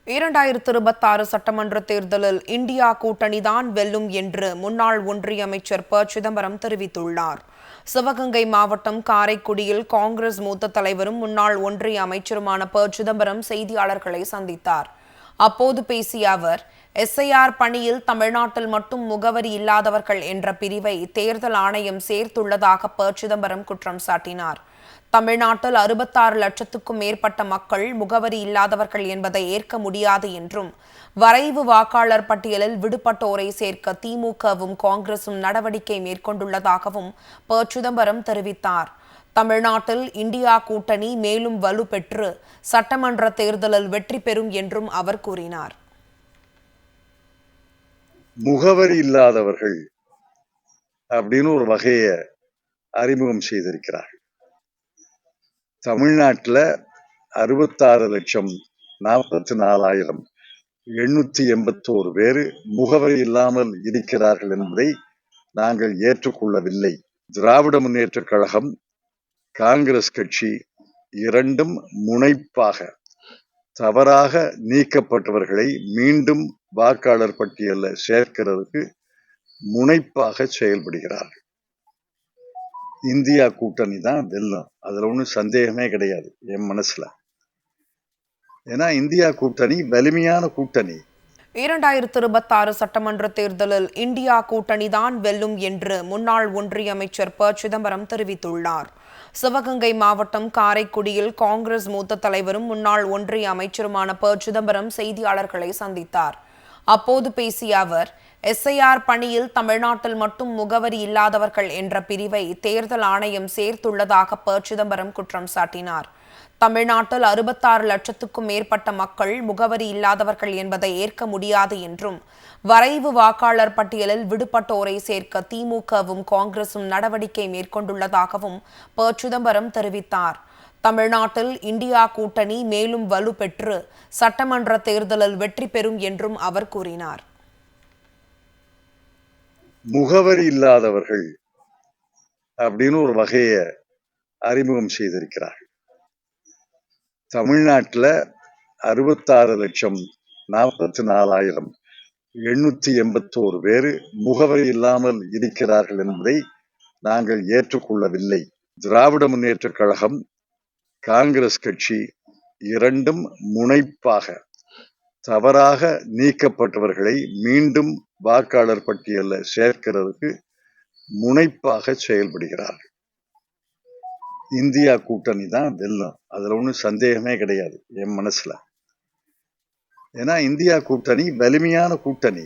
2026 சட்டமன்ற தேர்தலில் இந்தியா கூட்டணிதான் வெல்லும் என்று முன்னாள் ஒன்றிய அமைச்சர் ப. சிதம்பரம் தெரிவித்துள்ளார். சிவகங்கை மாவட்டம் காரைக்குடியில் காங்கிரஸ் மூத்த தலைவரும் முன்னாள் ஒன்றிய அமைச்சருமான ப. சிதம்பரம் செய்தியாளர்களை சந்தித்தார். அப்போது பேசிய அவர், எஸ்ஐஆர் பணியில் தமிழ்நாட்டில் மட்டும் முகவரி இல்லாதவர்கள் என்ற பிரிவை தேர்தல் ஆணையம் சேர்த்துள்ளதாக ப. சிதம்பரம் குற்றம் சாட்டினார். தமிழ்நாட்டில் 66 லட்சத்துக்கும் மேற்பட்ட மக்கள் முகவரி இல்லாதவர்கள் என்பதை ஏற்க முடியாது என்றும், வரைவு வாக்காளர் பட்டியலில் விடுபட்டோரை சேர்க்க திமுகவும் காங்கிரசும் நடவடிக்கை மேற்கொண்டுள்ளதாகவும் ப. சிதம்பரம் தெரிவித்தார். தமிழ்நாட்டில் இந்தியா கூட்டணி மேலும் வலுப்பெற்று சட்டமன்ற தேர்தலில் வெற்றி பெறும் என்றும் அவர் கூறினார். முகவரி இல்லாதவர்கள் அப்படின்னு ஒரு வகையை அறிமுகம் செய்திருக்கிறார். தமிழ்நாட்டில் 66,44,881 பேர் முகவரி இல்லாமல் இருக்கிறார்கள் என்பதை நாங்கள் ஏற்றுக்கொள்ளவில்லை. திராவிட முன்னேற்றக் கழகம், காங்கிரஸ் கட்சி இரண்டும் முனைப்பாக தவறாக நீக்கப்பட்டவர்களை மீண்டும் வாக்காளர் பட்டியலில் சேர்க்கிறதுக்கு முனைப்பாக செயல்படுகிறார்கள். இந்தியா கூட்டணி தான் வெல்லும், அதுல ஒன்றும் சந்தேகமே கிடையாது என் மனசுல. ஏன்னா இந்தியா கூட்டணி வலிமையான கூட்டணி. 2026 சட்டமன்ற தேர்தலில் இந்தியா கூட்டணிதான் வெல்லும் என்று முன்னாள் ஒன்றிய அமைச்சர் ப. சிதம்பரம் தெரிவித்துள்ளார். சிவகங்கை மாவட்டம் காரைக்குடியில் காங்கிரஸ் மூத்த தலைவரும் முன்னாள் ஒன்றிய அமைச்சருமான ப. சிதம்பரம் செய்தியாளர்களை சந்தித்தார். அப்போது பேசிய அவர், எஸ்ஐஆர் பணியில் தமிழ்நாட்டில் மட்டும் முகவரி இல்லாதவர்கள் என்ற பிரிவை தேர்தல் ஆணையம் சேர்த்துள்ளதாக ப. சிதம்பரம் குற்றம் சாட்டினார். தமிழ்நாட்டில் 66 லட்சத்துக்கும் மேற்பட்ட மக்கள் முகவரி இல்லாதவர்கள் என்பதை ஏற்க முடியாது என்றும், வரைவு வாக்காளர் பட்டியலில் விடுபட்டோரை சேர்க்க திமுகவும் காங்கிரசும் நடவடிக்கை மேற்கொண்டுள்ளதாகவும் ப. சிதம்பரம் தெரிவித்தார். தமிழ்நாட்டில் இந்தியா கூட்டணி மேலும் வலுப்பெற்று சட்டமன்ற தேர்தலில் வெற்றி பெறும் என்றும் அவர் கூறினார். முகவரி இல்லாதவர்கள் அப்படின்னு ஒரு வகையை அறிமுகம் செய்திருக்கிறார். தமிழ்நாட்டில் 66,44,881 பேர் முகவரி இல்லாமல் இருக்கிறார்கள் என்பதை நாங்கள் ஏற்றுக்கொள்ளவில்லை. திராவிட முன்னேற்றக் கழகம், காங்கிரஸ் கட்சி இரண்டும் முனைப்பாக தவறாக நீக்கப்பட்டவர்களை மீண்டும் வாக்காளர் பட்டியலில் சேர்க்கிறதுக்கு முனைப்பாக செயல்படுகிறார்கள். இந்தியா கூட்டணி தான் வெல்லும், அதுல ஒன்றும் சந்தேகமே கிடையாது என் மனசுல. ஏன்னா இந்தியா கூட்டணி வலிமையான கூட்டணி.